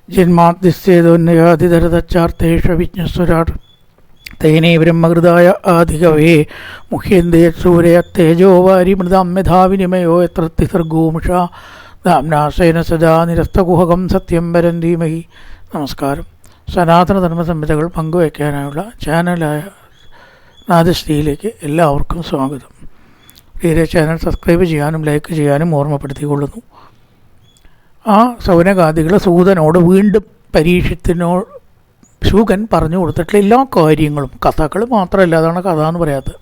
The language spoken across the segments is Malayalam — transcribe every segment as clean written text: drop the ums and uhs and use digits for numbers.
ജന്മാദ്യസ്യേതോന്നയാതിധരതച്ചാർത്തേഷ വിജ്ഞസ്വരാട് തേനേ ബ്രഹ്മകൃതായ ആദികവേ മുഹ്യന്തേ സൂരയ തേജോ വാരി മൃതാം മേധാവിനിമയോ എത്ര തിസർഗോമുഷ ധാംനാശേന സദാ നിരസ്തകുഹകം സത്യം വരം ധീമഹി. നമസ്കാരം. സനാതനധർമ്മ സംഹിതകൾ പങ്കുവയ്ക്കാനായുള്ള ചാനലായ നാദശ്രീയിലേക്ക് എല്ലാവർക്കും സ്വാഗതം. പ്രിയരെ, ചാനൽ സബ്സ്ക്രൈബ് ചെയ്യാനും ലൈക്ക് ചെയ്യാനും ഓർമ്മപ്പെടുത്തിക്കൊള്ളുന്നു. ആ സൗനകാദികൾ സൂതനോട് വീണ്ടും പരീക്ഷത്തിനോട് ശൂകൻ പറഞ്ഞു കൊടുത്തിട്ടുള്ള എല്ലാ കാര്യങ്ങളും, കഥകൾ മാത്രമല്ല, അതാണ് കഥ എന്ന് പറയാത്തത്,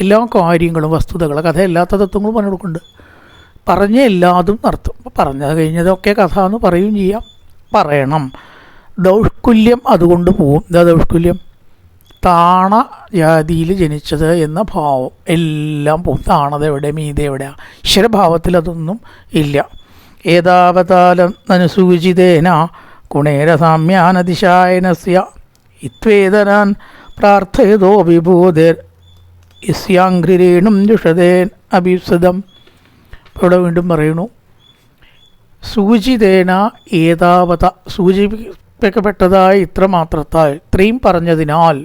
എല്ലാ കാര്യങ്ങളും വസ്തുതകൾ, കഥയല്ലാത്ത തത്വങ്ങളും പറഞ്ഞു കൊടുക്കുന്നുണ്ട്. പറഞ്ഞ എല്ലാതും നടത്തും. അപ്പോൾ പറഞ്ഞത് കഴിഞ്ഞതൊക്കെ കഥ എന്ന് പറയുകയും ചെയ്യാം, പറയണം. ദൗഷ്കുല്യം അതുകൊണ്ട് പോവും. എന്താ ദൗഷ്കുല്യം? താണ ജാതിയിൽ ജനിച്ചത് എന്ന ഭാവം എല്ലാം പോവും. താണത് എവിടെ, മീതെ എവിടെയാണ്? ഈശ്വരഭാവത്തിൽ അതൊന്നും ഇല്ല. ഏതാവതാലം നനുസൂചിതേന ഗുണേരസാമ്യാനതിശായനസ്യ ഇത്വേതനാൻ പ്രാർത്ഥയതോ വിഭൂതിർ യസ്യാംഘ്രിരേണും ജുഷതേൻ അഭിപ്സതം. ഇവിടെ വീണ്ടും പറയണു, സൂചിതേന ഏതാവത, സൂചിപ്പിക്കപ്പെട്ടതായ ഇത്ര മാത്രത്താൽ, ഇത്രയും പറഞ്ഞതിനാൽ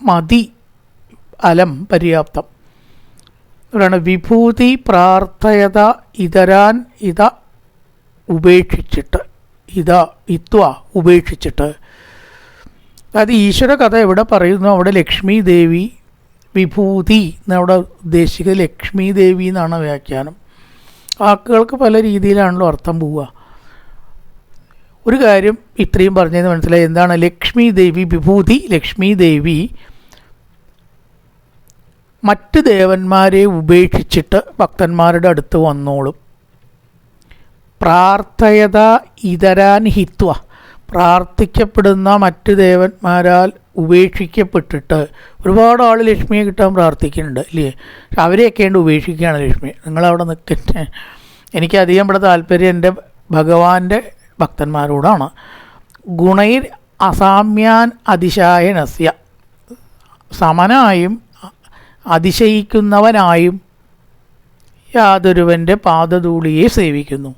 മതി, അലം പര്യാപ്തം. ഇവിടെയാണ് വിഭൂതി പ്രാർത്ഥയത ഇതരാൻ ഇത ഉപേക്ഷിച്ചിട്ട്, ഉപേക്ഷിച്ചിട്ട്. അതായത് ഈശ്വര കഥ എവിടെ പറയുന്നു അവിടെ ലക്ഷ്മി ദേവി, വിഭൂതി എന്നവിടെ ഉദ്ദേശിക്കുന്നത് ലക്ഷ്മി ദേവി എന്നാണ് വ്യാഖ്യാനം. വാക്കുകൾക്ക് പല രീതിയിലാണല്ലോ അർത്ഥം പോവുക. ഒരു കാര്യം ഇത്രയും പറഞ്ഞതെന്ന് മനസ്സിലായി. എന്താണ് ലക്ഷ്മി ദേവി? വിഭൂതി ലക്ഷ്മി ദേവി മറ്റ് ദേവന്മാരെ ഉപേക്ഷിച്ചിട്ട് ഭക്തന്മാരുടെ അടുത്ത് വന്നോളും. പ്രാർത്ഥയത ഇതരാൻ ഹിത്വ, പ്രാർത്ഥിക്കപ്പെടുന്ന മറ്റ് ദേവന്മാരാൽ ഉപേക്ഷിക്കപ്പെട്ടിട്ട്. ഒരുപാട് ആൾ ലക്ഷ്മിയെ കിട്ടാൻ പ്രാർത്ഥിക്കുന്നുണ്ട് അല്ലേ? അവരെയൊക്കെയുണ്ട് ഉപേക്ഷിക്കുകയാണ് ലക്ഷ്മി. നിങ്ങളവിടെ നിൽക്കട്ടെ. എനിക്കധികം ഇവിടെ താല്പര്യം എൻ്റെ ഭഗവാന്റെ ഭക്തന്മാരോടാണ്. ഗുണൈർ അസാമ്യാൻ അതിശായനസ്യ, സമനായും അതിശയിക്കുന്നവനായും യാതൊരുവൻ്റെ പാദധൂളിയെ സേവിക്കുന്നു.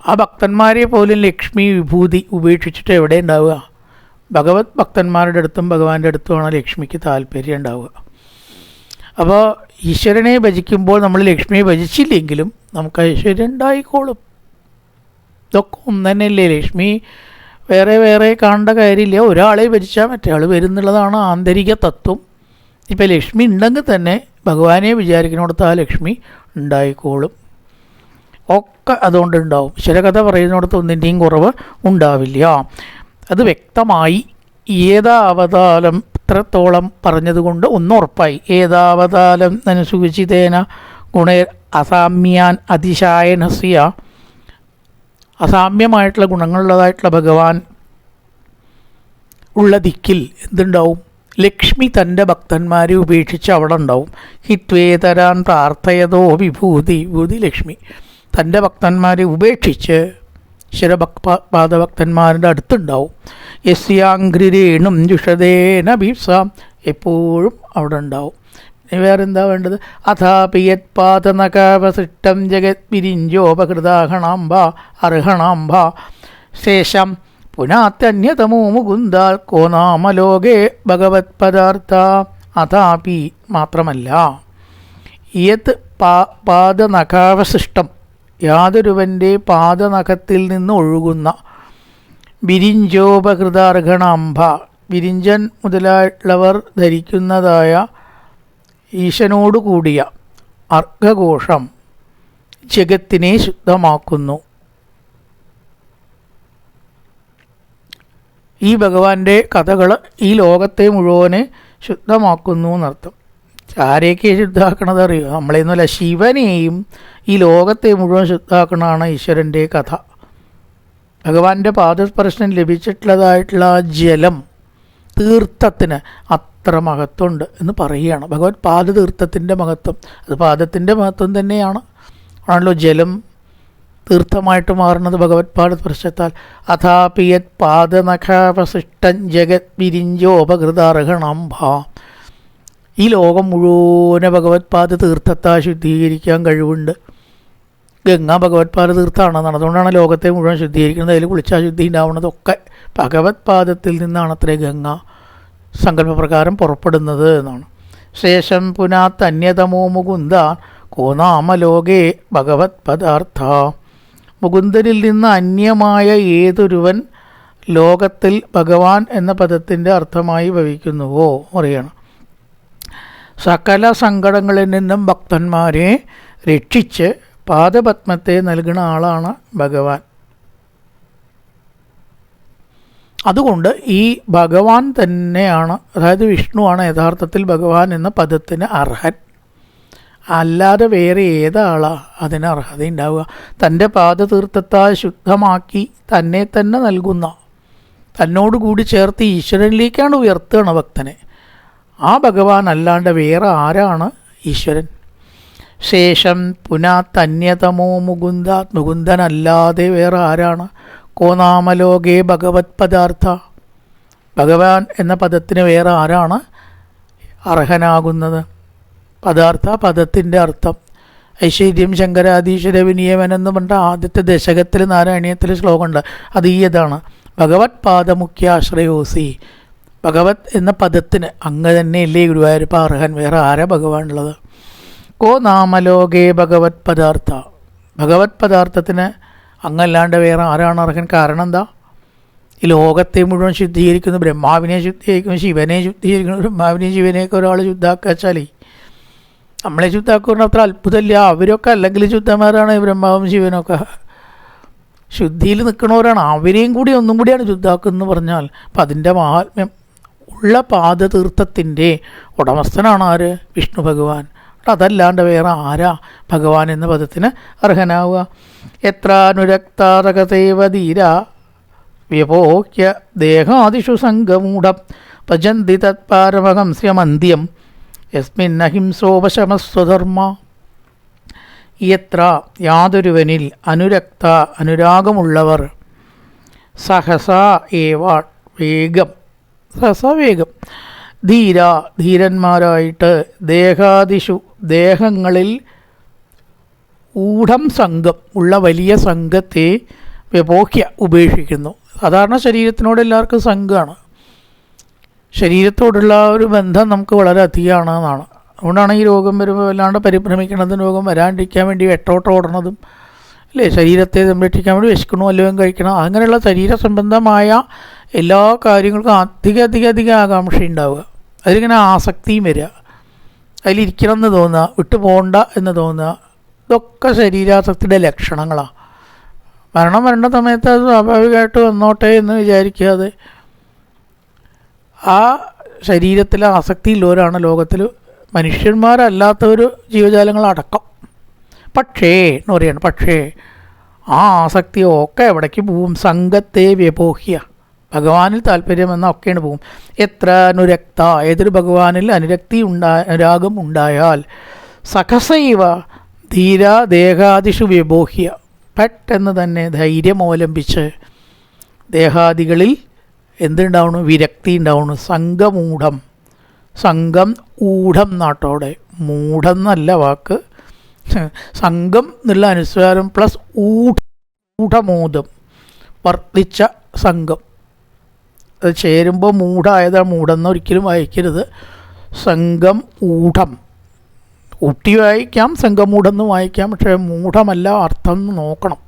ആ ഭക്തന്മാരെ പോലും ലക്ഷ്മി വിഭൂതി ഉപേക്ഷിച്ചിട്ട് എവിടെ ഉണ്ടാവുക? ഭഗവത് ഭക്തന്മാരുടെ അടുത്തും ഭഗവാന്റെ അടുത്തുമാണ് ലക്ഷ്മിക്ക് താല്പര്യം ഉണ്ടാവുക. അപ്പോൾ ഈശ്വരനെ ഭജിക്കുമ്പോൾ നമ്മൾ ലക്ഷ്മിയെ ഭജിച്ചില്ലെങ്കിലും നമുക്ക് ഐശ്വര്യം ഉണ്ടായിക്കോളും. ഇതൊക്കെ ഒന്ന് തന്നെയല്ലേ? ലക്ഷ്മി വേറെ വേറെ കാണേണ്ട കാര്യമില്ല. ഒരാളെ ഭജിച്ചാൽ മറ്റേ ആൾ വരുന്നുള്ളതാണ് ആന്തരിക തത്വം. ഇപ്പം ലക്ഷ്മി ഉണ്ടെങ്കിൽ തന്നെ ഭഗവാനെ വിചാരിക്കുന്നിടത്ത് ആ ലക്ഷ്മി ഉണ്ടായിക്കോളും. ഒക്കെ അതുകൊണ്ടുണ്ടാവും. ഈശ്വരകഥ പറയുന്നിടത്ത് ഒന്നിൻ്റെയും കുറവ് ഉണ്ടാവില്ല. അത് വ്യക്തമായി. ഏതാവതാലം ഇത്രത്തോളം പറഞ്ഞതുകൊണ്ട് ഒന്നുറപ്പായി. ഏതാവതാലം അനുസൂചിതേന ഗുണേ അസാമ്യാൻ അതിശായനസ്യ, അസാമ്യമായിട്ടുള്ള ഗുണങ്ങളുള്ളതായിട്ടുള്ള ഭഗവാൻ ഉള്ള ദിക്കിൽ എന്തുണ്ടാവും? ലക്ഷ്മി തൻ്റെ ഭക്തന്മാരെ ഉപേക്ഷിച്ച് അവിടെ ഉണ്ടാവും. ഹിത്വേതരാൻ പ്രാർത്ഥയതോ വിഭൂതി, വിഭൂതി ലക്ഷ്മി തൻ്റെ ഭക്തന്മാരെ ഉപേക്ഷിച്ച് ഈശ്വരപാദഭക്തന്മാരുടെ അടുത്തുണ്ടാവും. യസ്യാംഘ്രിരേണും ജുഷതേന ഭീപ്സാം, എപ്പോഴും അവിടെ ഉണ്ടാവും. വേറെന്താ വേണ്ടത്? അഥാപിയത് പാദനകാവസിഷ്ടം ജഗത് വിരിഞ്ചോപകൃതാഹണാംബ അർഹണാംബ ശേഷം പുനാത്യന്യതമോ മുകുന്ദാൽ കോ നാമലോകേ ഭഗവത് പദാർത്ഥ. അഥാപി മാത്രമല്ല, യത് പാദനഖാവശിഷ്ടം, യാതൊരുവൻ്റെ പാദനഖത്തിൽ നിന്ന് ഒഴുകുന്ന വിരിഞ്ചോപകൃതാർഹണാംബ, വിരിഞ്ചൻ മുതലായിട്ടുള്ളവർ ധരിക്കുന്നതായ ഈശനോടു കൂടിയ അർഘഘോഷം ജഗത്തിനെ ശുദ്ധമാക്കുന്നു. ഈ ഭഗവാന്റെ കഥകൾ ഈ ലോകത്തെ മുഴുവനെ ശുദ്ധമാക്കുന്നു എന്നർത്ഥം. ആരെയൊക്കെ ശുദ്ധമാക്കണത് അറിയുമോ? നമ്മളെന്നല്ല, ശിവനെയും ഈ ലോകത്തെ മുഴുവൻ ശുദ്ധമാക്കണതാണ് ഈശ്വരൻ്റെ കഥ. ഭഗവാന്റെ പാദസ്പർശനം ലഭിച്ചിട്ടുള്ളതായിട്ടുള്ള ജലം തീർത്ഥത്തിന് അത്ര മഹത്വമുണ്ട് എന്ന് പറയുകയാണ്. ഭഗവത് പാദതീർത്ഥത്തിൻ്റെ മഹത്വം, അത് പാദത്തിൻ്റെ മഹത്വം തന്നെയാണ്. ആണല്ലോ ജലം തീർത്ഥമായിട്ട് മാറുന്നത് ഭഗവത് പാദസ്പർശത്താൽ. അഥാപിയത് പാദനഖാവശിഷ്ടം ജഗത് വിരിഞ്ചോപകൃതാർഹണാംബ. ഈ ലോകം മുഴുവനെ ഭഗവത് പാദ തീർത്ഥത്താൽ ശുദ്ധീകരിക്കാൻ കഴിവുണ്ട്. ഗംഗ ഭഗവത്പാദ തീർത്ഥമാണെന്നാണ്. അതുകൊണ്ടാണ് ലോകത്തെ മുഴുവൻ ശുദ്ധീകരിക്കുന്നത്. അതിൽ കുളിച്ചാൽ ശുദ്ധി ഉണ്ടാവുന്നതൊക്കെ ഭഗവത്പാദത്തിൽ നിന്നാണ് അത്രേ ഗംഗ സങ്കല്പപ്രകാരം പുറപ്പെടുന്നത് എന്നാണ്. ശേഷം പുനാത്ത് അന്യതമോ മുകുന്ദ കോനാമലോകേ ഭഗവത് പദാർത്ഥ. മുകുന്ദനിൽ നിന്ന് അന്യമായ ഏതൊരുവൻ ലോകത്തിൽ ഭഗവാൻ എന്ന പദത്തിൻ്റെ അർത്ഥമായി ഭവിക്കുന്നുവോ അറിയണം. സകല സങ്കടങ്ങളിൽ നിന്നും ഭക്തന്മാരെ രക്ഷിച്ച് പാദപത്മത്തെ നൽകുന്ന ആളാണ് ഭഗവാൻ. അതുകൊണ്ട് ഈ ഭഗവാൻ തന്നെയാണ്, അതായത് വിഷ്ണുവാണ് യഥാർത്ഥത്തിൽ ഭഗവാൻ എന്ന പദത്തിന് അർഹൻ. അല്ലാതെ വേറെ ഏതാളാ അതിന് അർഹത ഉണ്ടാവുക? തൻ്റെ പാദതീർത്ഥത്താൽ ശുദ്ധമാക്കി തന്നെ തന്നെ നൽകുന്ന, തന്നോടുകൂടി ചേർത്ത് ഈശ്വരനിലേക്കാണ് ഉയർത്തുകയാണ് ഭക്തനെ. ആ ഭഗവാൻ അല്ലാണ്ട് വേറെ ആരാണ് ഈശ്വരൻ? ശേഷം പുനാത്തന്യതമോ മുകുന്ദ, മുകുന്ദനല്ലാതെ വേറെ ആരാണ്? കോനാമലോകേ ഭഗവത് പദാർത്ഥ, ഭഗവാൻ എന്ന പദത്തിന് വേറെ ആരാണ് അർഹനാകുന്നത്? പദാർത്ഥ പദത്തിൻ്റെ അർത്ഥം. ഐശ്വര്യം ശങ്കരാധീശ്വര വിനിയമനെന്ന് പറഞ്ഞ ആദ്യത്തെ ദശകത്തിൽ നാരായണീയത്തിൽ ശ്ലോകമുണ്ട്. അത് ഈയതാണ്, ഭഗവത് പാദമുഖ്യാശ്രയോസി. ഭഗവത് എന്ന പദത്തിന് അങ്ങ് തന്നെയല്ലേ ഗുരുവായൂരപ്പ അർഹൻ, വേറെ ആരാ ഭഗവാൻ ഉള്ളത്? കോ നാമലോകേ ഭഗവത് പദാർത്ഥ, ഭഗവത് പദാർത്ഥത്തിന് അങ്ങല്ലാണ്ട് വേറെ ആരാണ് അർഹൻ? കാരണം എന്താ? ഈ ലോകത്തെ മുഴുവൻ ശുദ്ധീകരിക്കുന്നു, ബ്രഹ്മാവിനെ ശുദ്ധീകരിക്കുന്നു, ശിവനെ ശുദ്ധീകരിക്കുന്നു. ബ്രഹ്മാവിനെയും ശിവനെയൊക്കെ ഒരാൾ ശുദ്ധാക്കുക വെച്ചാലേ നമ്മളെ ശുദ്ധാക്കുന്ന അത്ര അത്ഭുതമില്ല. അവരൊക്കെ അല്ലെങ്കിൽ ശുദ്ധന്മാരാണ്, ബ്രഹ്മാവും ശിവനൊക്കെ ശുദ്ധിയിൽ നിൽക്കുന്നവരാണ്. അവരെയും കൂടി ഒന്നും കൂടിയാണ് ശുദ്ധാക്കുന്നതെന്ന് പറഞ്ഞാൽ അപ്പം അതിൻ്റെ മഹാത്മ്യം ഉള്ള പാദതീർത്ഥത്തിൻ്റെ ഉടമസ്ഥനാണ് ആര്? വിഷ്ണു ഭഗവാൻ. അതല്ലാണ്ട് വേറെ ആരാ ഭഗവാൻ എന്ന പദത്തിന് അർഹനാവുക? എത്ര അനുരക്താരകതേവ ധീര വ്യപോക്യ ദേഹാദിഷു സംഗമൂഢം ഭജന്തി തത്പാരമഹംസ്യമന്ത്യം യസ്മിന്നഹിംസോപശമസ്വധർമ്മ. എത്ര യാതൊരുവനിൽ അനുരക്ത അനുരാഗമുള്ളവർ സഹസ ഏവ വേഗം, സഹസ വേഗം, ധീര ധീരന്മാരായിട്ട് ദേഹാദിഷു ദേഹങ്ങളിൽ ഊഢം സംഘം ഉള്ള വലിയ സംഘത്തെ വ്യപോക്യ ഉപേക്ഷിക്കുന്നു. സാധാരണ ശരീരത്തിനോട് എല്ലാവർക്കും സംഘമാണ്, ശരീരത്തോടുള്ള ഒരു ബന്ധം നമുക്ക് വളരെ അധികമാണ് എന്നാണ്. അതുകൊണ്ടാണ് ഈ രോഗം വരുമ്പോൾ വല്ലാണ്ട് പരിഭ്രമിക്കണതും രോഗം വരാണ്ടിരിക്കാൻ വേണ്ടി വെട്ടോട്ടം ഓടണതും അല്ലേ? ശരീരത്തെ സംരക്ഷിക്കാൻ വേണ്ടി വിശക്കണോ വല്ലതും കഴിക്കണം, അങ്ങനെയുള്ള ശരീര സംബന്ധമായ എല്ലാ കാര്യങ്ങൾക്കും അധികം ആകാംക്ഷ ഉണ്ടാവുക, അതിലിങ്ങനെ ആസക്തിയും വരിക, അതിലിരിക്കണം എന്ന് തോന്നുക, വിട്ടു പോകണ്ട എന്ന് തോന്നുക. ഇതൊക്കെ ശരീരാസക്തിയുടെ ലക്ഷണങ്ങളാണ്. മരണം വരേണ്ട സമയത്ത് അത് സ്വാഭാവികമായിട്ട് വന്നോട്ടെ എന്ന് വിചാരിക്കാതെ ആ ശരീരത്തിലെ ആസക്തിയുള്ളവരാണ് ലോകത്തിൽ മനുഷ്യന്മാരല്ലാത്തൊരു ജീവജാലങ്ങളടക്കം. പക്ഷേ എന്ന് പറയുകയാണ്, പക്ഷേ ആ ആസക്തിയൊക്കെ എവിടേക്ക് പോവും? സംഘത്തെ വ്യപോഹ്യ, ഭഗവാനിൽ താല്പര്യമെന്നൊക്കെയാണ് പോവും. എത്ര അനുരക്ത, ഏതൊരു ഭഗവാനിൽ അനുരാഗം ഉണ്ടായാൽ സഖസൈവ ധീര ദേഹാദിഷു വ്യപോഹ്യ, പെട്ടെന്ന് തന്നെ ധൈര്യം അവലംബിച്ച് ദേഹാദികളിൽ എന്തുണ്ടാവണം? വിരക്തി ഉണ്ടാവണം. സംഘമൂഢം, സംഘം ഊഢം നാട്ടോടെ, മൂഢം എന്നല്ല വാക്ക്, സംഘം എന്നുള്ള അനുസ്വാരം പ്ലസ് ഊഢമോദം, വർദ്ധിച്ച സംഘം. അത് ചേരുമ്പോൾ മൂഢായതാണ്, മൂഢെന്ന് ഒരിക്കലും വായിക്കരുത്. സംഘം ഊഢം, ഊട്ടി വായിക്കാം, സംഘമൂഢെന്ന് വായിക്കാം, പക്ഷേ മൂഢമല്ല അർത്ഥം എന്ന് നോക്കണം,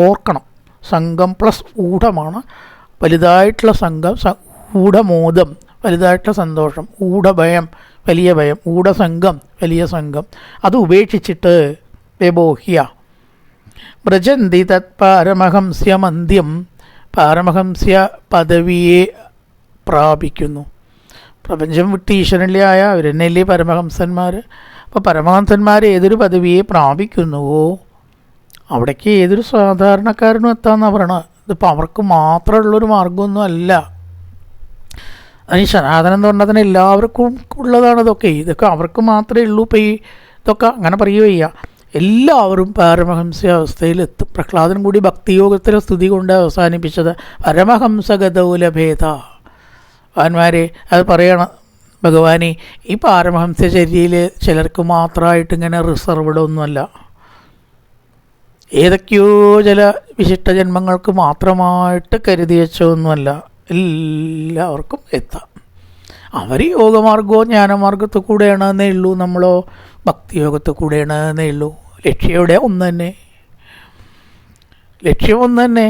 ഓർക്കണം. സംഘം പ്ലസ് ഊഢമാണ് വലുതായിട്ടുള്ള സംഘം. ഊഢമോദം വലുതായിട്ടുള്ള സന്തോഷം, ഊഢഭയം വലിയ ഭയം, ഊഢസംഘം വലിയ സംഘം, അത് ഉപേക്ഷിച്ചിട്ട് വ്യബോഹ്യ വ്രജന്തി തത് പാരമഹംസ്യമന്ത്യം, പാരമഹംസ്യ പദവിയെ പ്രാപിക്കുന്നു. പ്രപഞ്ചം വിട്ട് ഈശ്വരനിലായ അവരെന്നല്ലേ പരമഹംസന്മാർ. അപ്പോൾ പരമഹംസന്മാർ ഏതൊരു പദവിയെ പ്രാപിക്കുന്നുവോ അവിടേക്ക് ഏതൊരു സാധാരണക്കാരനും എത്താമെന്നാണ് പറയണത്. ഇതിപ്പോൾ അവർക്ക് മാത്രമുള്ളൊരു മാർഗമൊന്നും അല്ല. ഈ സനാതനം എന്ന് പറഞ്ഞാൽ തന്നെ എല്ലാവർക്കും ഉള്ളതാണ് ഇതൊക്കെ. ഇതൊക്കെ അവർക്ക് മാത്രമേ ഉള്ളൂ. ഇപ്പോൾ ഈ ഇതൊക്കെ അങ്ങനെ പറയുകയ്യ, എല്ലാവരും പാരമഹംസ അവസ്ഥയിലെത്തും. പ്രഹ്ലാദൻ കൂടി ഭക്തിയോഗത്തിലെ സ്തുതി കൊണ്ട് അവസാനിപ്പിച്ചത് പരമഹംസഗതൗലഭേദ. ഭഗവാന്മാരെ അത് പറയണം, ഭഗവാനെ ഈ പാരമഹംസചര്യയിൽ ചിലർക്ക് മാത്രമായിട്ട് ഇങ്ങനെ റിസർവ്ഡ് ഒന്നുമല്ല. ഏതൊക്കെയോ ചില വിശിഷ്ട ജന്മങ്ങൾക്ക് മാത്രമായിട്ട് കരുതി വെച്ചതൊന്നുമല്ല, എല്ലാവർക്കും എത്താം. അവർ യോഗമാർഗമോ ജ്ഞാനമാർഗത്തിൽ കൂടെയാണെന്നേ ഉള്ളൂ, നമ്മളോ ഭക്തിയോഗത്തിൽ കൂടെയാണെന്നേ ഉള്ളൂ. ലക്ഷ്യം എവിടെ? ഒന്ന് തന്നെ. ലക്ഷ്യം ഒന്ന് തന്നെ.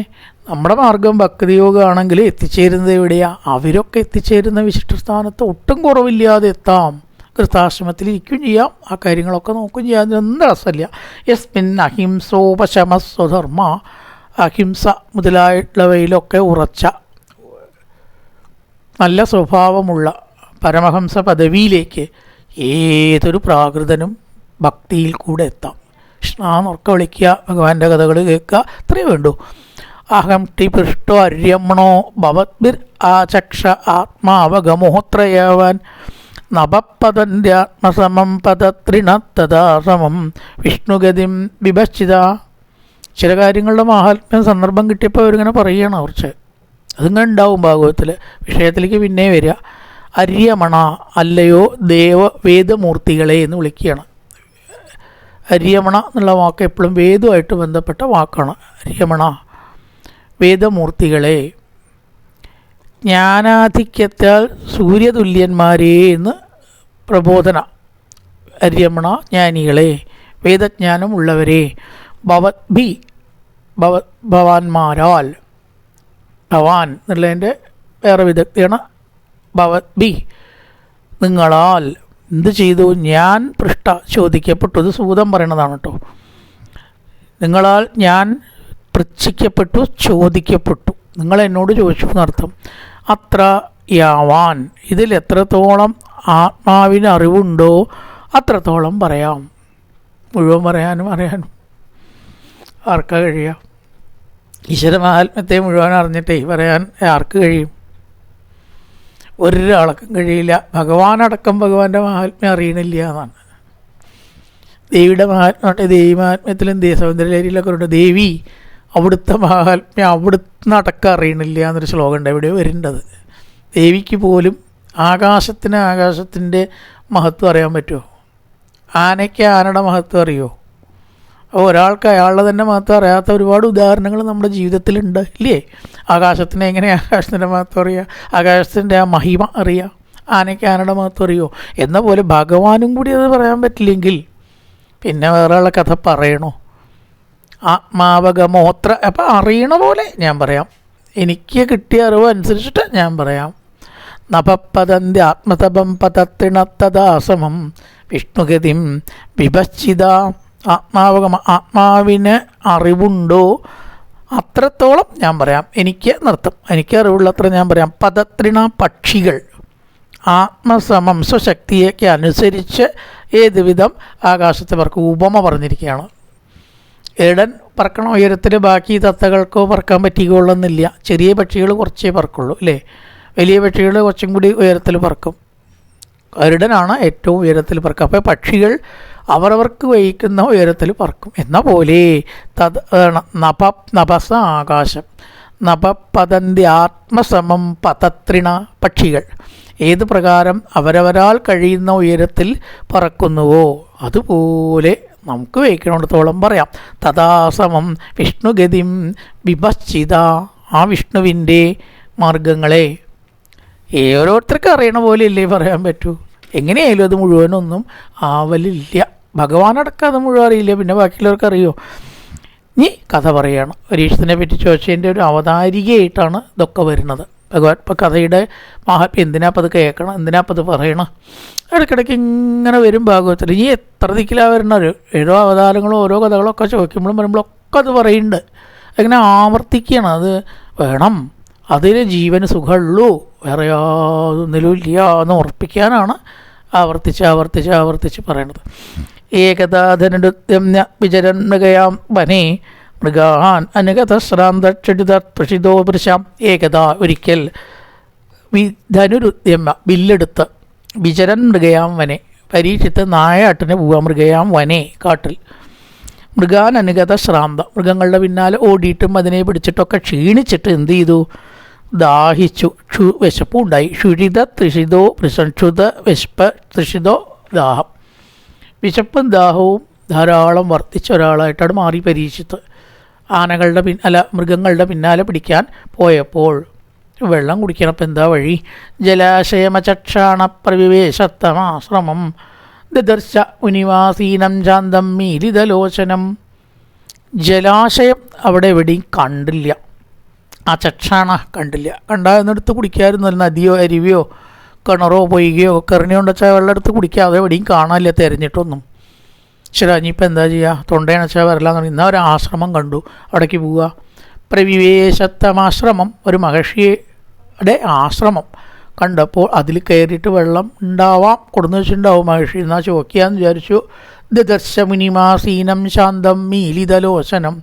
നമ്മുടെ മാർഗം ഭക്തിയോഗമാണെങ്കിൽ എത്തിച്ചേരുന്നത് എവിടെയാണ്? അവരൊക്കെ എത്തിച്ചേരുന്ന വിശിഷ്ടസ്ഥാനത്ത് ഒട്ടും കുറവില്ലാതെ എത്താം. കൃതാശ്രമത്തിലിരിക്കുകയും ചെയ്യാം, ആ കാര്യങ്ങളൊക്കെ നോക്കുകയും ചെയ്യാം, അതിനൊന്നും തടസ്സമില്ല. യസ്മിൻ അഹിംസോപശമസ്വധർമ്മ, അഹിംസ മുതലായിട്ടുള്ളവയിലൊക്കെ ഉറച്ച നല്ല സ്വഭാവമുള്ള പരമഹംസ പദവിയിലേക്ക് ഏതൊരു പ്രാകൃതനും ഭക്തിയിൽ കൂടെ എത്താം. കൃഷ്ണാന്നൊക്കെ വിളിക്കുക, ഭഗവാന്റെ കഥകൾ കേൾക്കുക, അത്രയേ വേണ്ടൂ. അഹം ടിപൃഷ്ടോ അര്യമണോ ഭവദ്ഭിർ ആചക്ഷ ആത്മാവഗമോത്രയാവാൻ നഭപദന്ത്യാത്മസമം പദത്രിണത്തതാ സമം വിഷ്ണുഗതിം വിഭജിത. ചില കാര്യങ്ങളുടെ മാഹാത്മ്യം സന്ദർഭം കിട്ടിയപ്പോൾ അവരിങ്ങനെ പറയുകയാണ്. കുറച്ച് അതിങ്ങനെ ഉണ്ടാവും ഭാഗവത്തിൽ. വിഷയത്തിലേക്ക് പിന്നെ വരിക. അര്യമണ, അല്ലയോ വേദമൂർത്തികളെ എന്ന് വിളിക്കുകയാണ്. അര്യമണ എന്നുള്ള വാക്ക് എപ്പോഴും വേദവുമായിട്ട് ബന്ധപ്പെട്ട വാക്കാണ്. അര്യമണ, വേദമൂർത്തികളെ, ജ്ഞാനാധിക്യത്താൽ സൂര്യതുല്യന്മാരേ എന്ന് പ്രബോധന. അര്യമണ, ജ്ഞാനികളെ, വേദജ്ഞാനം ഉള്ളവരെ, ഭവാന്മാരാൽ, ഭവാൻ എന്നുള്ളതിൻ്റെ വേറെ വിദഗ്ധയാണ്. ഭവദ്ഭി, നിങ്ങളാൽ എന്ത് ചെയ്തു? ഞാൻ പൃഷ്ട, ചോദിക്കപ്പെട്ടു. ഇത് സൂതം പറയണതാണ് കേട്ടോ. നിങ്ങളാൽ ഞാൻ പൃച്ഛിക്കപ്പെട്ടു, ചോദിക്കപ്പെട്ടു. നിങ്ങൾ എന്നോട് ചോദിച്ചു എന്നർത്ഥം. അത്ര യാവാൻ, ഇതിൽ എത്രത്തോളം ആത്മാവിന് അറിവുണ്ടോ അത്രത്തോളം പറയാം. മുഴുവൻ പറയാനും അറിയാനും ആർക്കാ കഴിയുക? ഈശ്വരമഹാത്മ്യത്തെ മുഴുവൻ അറിഞ്ഞിട്ടേ പറയാൻ ആർക്ക് കഴിയും? ഒരാൾക്കും കഴിയില്ല. ഭഗവാനടക്കം ഭഗവാന്റെ മഹാത്മ്യം അറിയണില്ല എന്നാണ്. ദേവിയുടെ മഹാത്മ്യമാട്ടെ, ദേവി മഹാത്മ്യത്തിലും സൗന്ദര്യലഹരിയിലൊക്കെ ഉണ്ട്, ദേവി അവിടുത്തെ മഹാത്മ്യം അവിടുന്ന് അടക്കം അറിയണില്ല എന്നൊരു ശ്ലോകം ഉണ്ട്. എവിടെയോ വരുന്നുണ്ടത്. ദേവിക്ക് പോലും ആകാശത്തിൻ്റെ മഹത്വം അറിയാൻ പറ്റുമോ? ആനയ്ക്ക് ആനയുടെ മഹത്വം അറിയുമോ? അപ്പോൾ ഒരാൾക്ക് അയാളുടെ തന്നെ മഹത്വം അറിയാത്ത ഒരുപാട് ഉദാഹരണങ്ങൾ നമ്മുടെ ജീവിതത്തിലുണ്ട്, ഇല്ലേ? ആകാശത്തിന് എങ്ങനെ ആകാശത്തിൻ്റെ മഹത്വം അറിയുക? ആകാശത്തിൻ്റെ ആ മഹിമ അറിയുക? ആനയ്ക്ക് ആനയുടെ മഹത്വം അറിയുമോ? എന്ന പോലെ ഭഗവാനും കൂടി അത് പറയാൻ പറ്റില്ലെങ്കിൽ പിന്നെ വേറെ ഉള്ള കഥ പറയണോ? ആത്മാവഗമോത്ര, അപ്പം അറിയണ പോലെ ഞാൻ പറയാം. എനിക്ക് കിട്ടിയ അറിവ് അനുസരിച്ചിട്ട് ഞാൻ പറയാം. നഭപദന്തി ആത്മതപം പദത്തിണത്തദാസമം വിഷ്ണുഗതിം വിഭജിത. ആത്മാവിന് അറിവുണ്ടോ അത്രത്തോളം ഞാൻ പറയാം. എനിക്ക് നൃത്തം, എനിക്ക് അറിവുള്ളത്ര ഞാൻ പറയാം. പദത്രിണ, പക്ഷികൾ ആത്മസമം സ്വശക്തിയൊക്കെ അനുസരിച്ച് ഏതുവിധം ആകാശത്തെ പറക്കും. ഉപമ പറഞ്ഞിരിക്കുകയാണ്. എടൻ പറക്കണം ഉയരത്തിൽ, ബാക്കി തത്തകൾക്കോ പറക്കാൻ പറ്റിക്കൊള്ളുന്നില്ല. ചെറിയ പക്ഷികൾ കുറച്ചേ പറക്കുള്ളൂ, അല്ലേ? വലിയ പക്ഷികൾ കുറച്ചും കൂടി ഉയരത്തിൽ പറക്കും. ഗരുഡനാണ് ഏറ്റവും ഉയരത്തിൽ പറക്കുക. അപ്പോൾ പക്ഷികൾ അവരവർക്ക് വഹിക്കുന്ന ഉയരത്തിൽ പറക്കും. എന്ന പോലെ നഭസ ആകാശം, നഭപദന്തി ആത്മസമം പതത്രിണ, പക്ഷികൾ ഏത് പ്രകാരം അവരവരാൽ കഴിയുന്ന ഉയരത്തിൽ പറക്കുന്നുവോ അതുപോലെ നമുക്ക് വഹിക്കണത്തോളം പറയാം. തഥാസമം വിഷ്ണുഗതിം വിഭജിത. ആ വിഷ്ണുവിൻ്റെ മാർഗങ്ങളെ ഓരോരുത്തർക്കും അറിയണ പോലെയല്ലേ പറയാൻ പറ്റൂ. എങ്ങനെയായാലും അത് മുഴുവനൊന്നും ആവലില്ല. ഭഗവാനടക്കം അത് മുഴുവൻ അറിയില്ല, പിന്നെ ബാക്കിയുള്ളവർക്ക് അറിയോ? ഇനി കഥ പറയുകയാണ്. പരീക്ഷത്തിനെ പറ്റി ചോദിച്ചതിൻ്റെ ഒരു അവതാരികയായിട്ടാണ് ഇതൊക്കെ വരുന്നത്. ഭഗവാൻ ഇപ്പം കഥയുടെ മഹാത്മ്യം എന്തിനാപ്പം അത് കേൾക്കണം, എന്തിനാപ്പം അത് പറയണം? ഇടയ്ക്കിടയ്ക്ക് ഇങ്ങനെ വരും ഭാഗവത്തിൽ. ഇനി എത്ര ദിക്കിലാണ് വരുന്നത്? ഓരോ അവതാരങ്ങളും ഓരോ കഥകളൊക്കെ ചോദിക്കുമ്പോഴും വരുമ്പോഴൊക്കെ അത് പറയുന്നുണ്ട്. അങ്ങനെ ആവർത്തിക്കുകയാണ്. അത് വേണം, അതിന് ജീവന് സുഖമുള്ളൂ, വേറെ യാതൊന്നിലും ഇല്ല എന്ന് ഉറപ്പിക്കാനാണ് ആവർത്തിച്ച് പറയണത്. ഏകദാധനുദ്യം വിചരൻ മൃഗയാം വനേ മൃഗാൻ അനുഗതശ്രാന്തക്ഷിതോ പുരുഷാം. ഏകത, ഒരിക്കൽ, ധനുരുദ്യം, വില്ലെടുത്ത്, വിചരൻ മൃഗയാം വനെ, പരീക്ഷിത്ത് നായാട്ടിന് പോവാം. മൃഗയാം വനെ, കാട്ടിൽ. മൃഗാൻ അനുഗത ശ്രാന്ത, മൃഗങ്ങളുടെ പിന്നാലെ ഓടിയിട്ടും അതിനെ പിടിച്ചിട്ടൊക്കെ ക്ഷീണിച്ചിട്ട് എന്ത് ചെയ്തു? ദാഹിച്ചു, വിശപ്പും ഉണ്ടായി. ക്ഷുരിത തൃഷിതോ ക്ഷുത വിശപ്പ്, തൃഷിതോ ദാഹം. വിശപ്പും ദാഹവും ധാരാളം വർദ്ധിച്ച ഒരാളായിട്ടാണ് മാറി പരീക്ഷിച്ചത്. മൃഗങ്ങളുടെ പിന്നാലെ പിടിക്കാൻ പോയപ്പോൾ വെള്ളം കുടിക്കണം. അപ്പം എന്താ വഴി? ജലാശയമചക്ഷാണ പ്രവിവേശത്തമാശ്രമം ദദർശ മുനിവാസീനം ശാന്തം മീലിതലോചനം. ജലാശയം അവിടെ എവിടെയും കണ്ടില്ല, ആ ചക്ഷാണ കണ്ടില്ല. കണ്ടായിരുന്നെടുത്ത് കുടിക്കാമായിരുന്നു. നദിയോ അരുവിയോ കിണറോ പൊയ്കയോ കെറിഞ്ഞോ വെച്ചാൽ വെള്ളം എടുത്ത് കുടിക്കാതെ എവിടെയും കാണാനില്ല, തിരഞ്ഞിട്ടൊന്നും. ശരി, ഇനിയിപ്പോൾ എന്താ ചെയ്യുക? തൊണ്ടയണച്ചാൽ വരലാന്ന് പറഞ്ഞു. എന്നാൽ ഒരു ആശ്രമം കണ്ടു, അവിടേക്ക് പോവുക. പ്രവിവേശത്തമാശ്രമം, ഒരു മഹർഷിയുടെ ആശ്രമം കണ്ടപ്പോൾ അതിൽ കയറിയിട്ട് വെള്ളം ഉണ്ടാവാം, കൊടുന്നു വെച്ചിട്ടുണ്ടാവും മഹർഷി. എന്നാൽ ചോക്കിയാന്ന് വിചാരിച്ചു. ദദർശ മുനിമാസീനം ശാന്തം മീലിതലോചനം.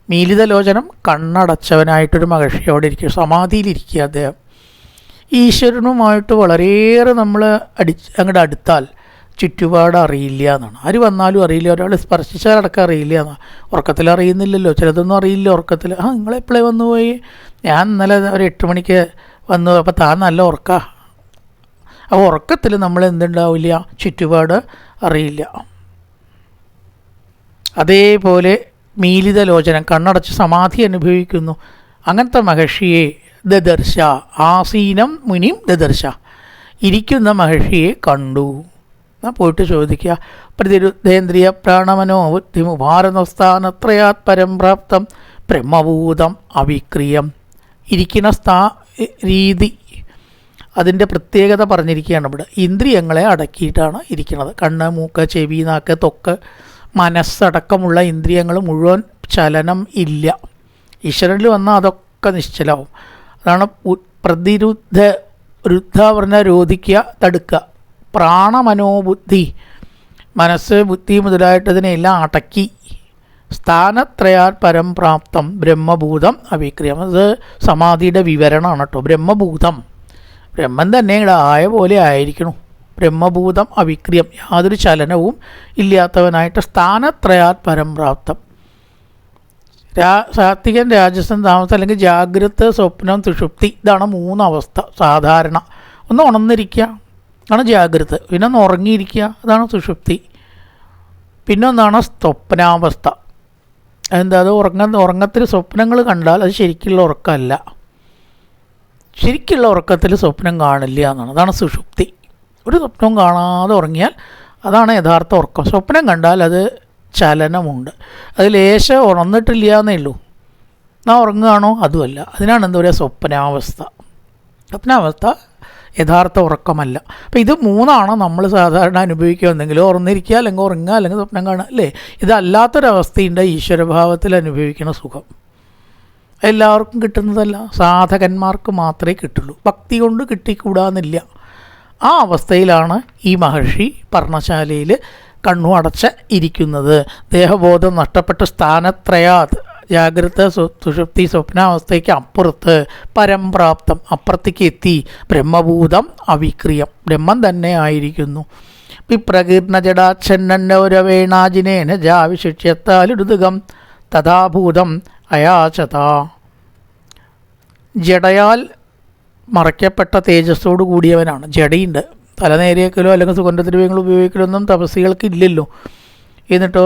മീലിതലോചനം, കണ്ണടച്ചവനായിട്ടൊരു മഹർഷി അവിടെ ഇരിക്കുക, സമാധിയിലിരിക്കുക അദ്ദേഹം. ഈശ്വരനുമായിട്ട് വളരെയേറെ നമ്മൾ അങ്ങോട്ട് അടുത്താൽ ചുറ്റുപാട് അറിയില്ല എന്നാണ്. ആര് വന്നാലും അറിയില്ല, ഒരാൾ സ്പർശിച്ചാൽ അടക്കം അറിയില്ല എന്നാണ്. ഉറക്കത്തിൽ അറിയുന്നില്ലല്ലോ, ചിലതൊന്നും അറിയില്ല ഉറക്കത്തിൽ. നിങ്ങളെപ്പോഴേ വന്നു പോയി? ഞാൻ ഇന്നലെ ഒരു 8 മണിക്ക് വന്നു. അപ്പോൾ താൻ നല്ല ഉറക്കാണ്. അപ്പോൾ ഉറക്കത്തിൽ നമ്മൾ എന്തുണ്ടാവില്ല, ചുറ്റുപാട് അറിയില്ല. അതേപോലെ മീലിതലോചനം, കണ്ണടച്ച് സമാധി അനുഭവിക്കുന്നു. അങ്ങനത്തെ മഹർഷിയെ ദദർശ, ആസീനം മുനിം ദദർശ, ഇരിക്കുന്ന മഹർഷിയെ കണ്ടു. പോയിട്ട് ചോദിക്കുക. പ്രതിരുദ്ധേന്ദ്രിയ പ്രാണമനോ ബുദ്ധിമുഭാരതസ്ഥാനത്രയാത് പരം പ്രാപ്തം ബ്രഹ്മഭൂതം അവിക്രിയം. ഇരിക്കുന്ന രീതി, അതിൻ്റെ പ്രത്യേകത പറഞ്ഞിരിക്കുകയാണ് ഇവിടെ. ഇന്ദ്രിയങ്ങളെ അടക്കിയിട്ടാണ് ഇരിക്കുന്നത്. കണ്ണ്, മൂക്ക്, ചെവി, നാക്ക്, ത്വക്ക്, മനസ്സടക്കമുള്ള ഇന്ദ്രിയങ്ങൾ മുഴുവൻ ചലനം ഇല്ല. ഈശ്വരനിൽ വന്നാൽ അതൊക്കെ നിശ്ചലമാവും. അതാണ് രുദ്ധ പറഞ്ഞാൽ രോധിക്കുക, തടുക്കുക. പ്രാണമനോബുദ്ധി, മനസ്സ്, ബുദ്ധി മുതലായിട്ടതിനെല്ലാം അടക്കി സ്ഥാനത്രയാൽ പരം പ്രാപ്തം ബ്രഹ്മഭൂതം അവിക്രിയം. അത് സമാധിയുടെ വിവരണമാണ് കേട്ടോ. ബ്രഹ്മഭൂതം, ബ്രഹ്മം തന്നെ ഇവിടെ ആയ പോലെ ആയിരിക്കണം. ബ്രഹ്മഭൂതം അവിക്രിയം, യാതൊരു ചലനവും ഇല്ലാത്തവനായിട്ട് സ്ഥാനത്രയാൽ പരം പ്രാപ്തം. സാത്വികൻ, രാജസൻ, താമസം, അല്ലെങ്കിൽ ജാഗ്രത, സ്വപ്നം, സുഷുപ്തി, ഇതാണ് 3 അവസ്ഥ സാധാരണ. ഒന്ന് ഉണർന്നിരിക്കുക ആണ് ജാഗ്രത, പിന്നെ ഒന്ന് ഉറങ്ങിയിരിക്കുക അതാണ് സുഷുപ്തി, പിന്നെ ഒന്നാണ് സ്വപ്നാവസ്ഥ. അതെന്താ? അത് ഉറങ്ങത്തിൽ സ്വപ്നങ്ങൾ കണ്ടാൽ അത് ശരിക്കുള്ള ഉറക്കമല്ല. ശരിക്കുള്ള ഉറക്കത്തിൽ സ്വപ്നം കാണില്ല എന്നാണ്. അതാണ് സുഷുപ്തി. ഒരു സ്വപ്നവും കാണാതെ ഉറങ്ങിയാൽ അതാണ് യഥാർത്ഥ ഉറക്കം. സ്വപ്നം കണ്ടാൽ അത് ചലനമുണ്ട്, അത് ലേശം ഉണർന്നിട്ടില്ല എന്നേ ഉള്ളൂ. എന്നാൽ ഉറങ്ങുകയാണോ? അതുമല്ല. അതിനാണ് എന്താ പറയുക? സ്വപ്നാവസ്ഥ. സ്വപ്നാവസ്ഥ യഥാർത്ഥ ഉറക്കമല്ല. അപ്പോൾ ഇത് 3 നമ്മൾ സാധാരണ അനുഭവിക്കുക. എന്തെങ്കിലും ഉറന്നിരിക്കുക, അല്ലെങ്കിൽ ഉറങ്ങുക, അല്ലെങ്കിൽ സ്വപ്നം കാണുക, അല്ലേ? ഇതല്ലാത്തൊരവസ്ഥയുണ്ട് ഈശ്വരഭാവത്തിൽ അനുഭവിക്കുന്ന സുഖം. എല്ലാവർക്കും കിട്ടുന്നതല്ല, സാധകന്മാർക്ക് മാത്രമേ കിട്ടുള്ളൂ. ഭക്തി കൊണ്ട് കിട്ടിക്കൂടാന്നില്ല. ആ അവസ്ഥയിലാണ് ഈ മഹർഷി പർണശാലയിൽ കണ്ണു അടച്ച് ഇരിക്കുന്നത്. ദേഹബോധം നഷ്ടപ്പെട്ട് സ്ഥാനത്രയാത്, ജാഗ്രത, സുഷുപ്തി, സ്വപ്നാവസ്ഥയ്ക്ക് അപ്പുറത്ത് പരംപ്രാപ്തം, അപ്പുറത്തേക്ക് എത്തി ബ്രഹ്മഭൂതം അവിക്രിയം, ബ്രഹ്മം തന്നെ ആയിരിക്കുന്നു. വിപ്രകീർണ ജടാച്ഛന്നൗരവേണാജിനേന ജാവിശിഷ്യത്താലുരുതുകം തഥാഭൂതം അയാചത. ജടയാൽ മറയ്ക്കപ്പെട്ട തേജസ്സോട് കൂടിയവനാണ്. ജടയുണ്ട്, തലനേരിയക്കലോ അല്ലെങ്കിൽ സുഗന്ധദ്രവ്യങ്ങൾ ഉപയോഗിക്കലൊന്നും തപസ്സികൾക്ക് ഇല്ലല്ലോ. എന്നിട്ടോ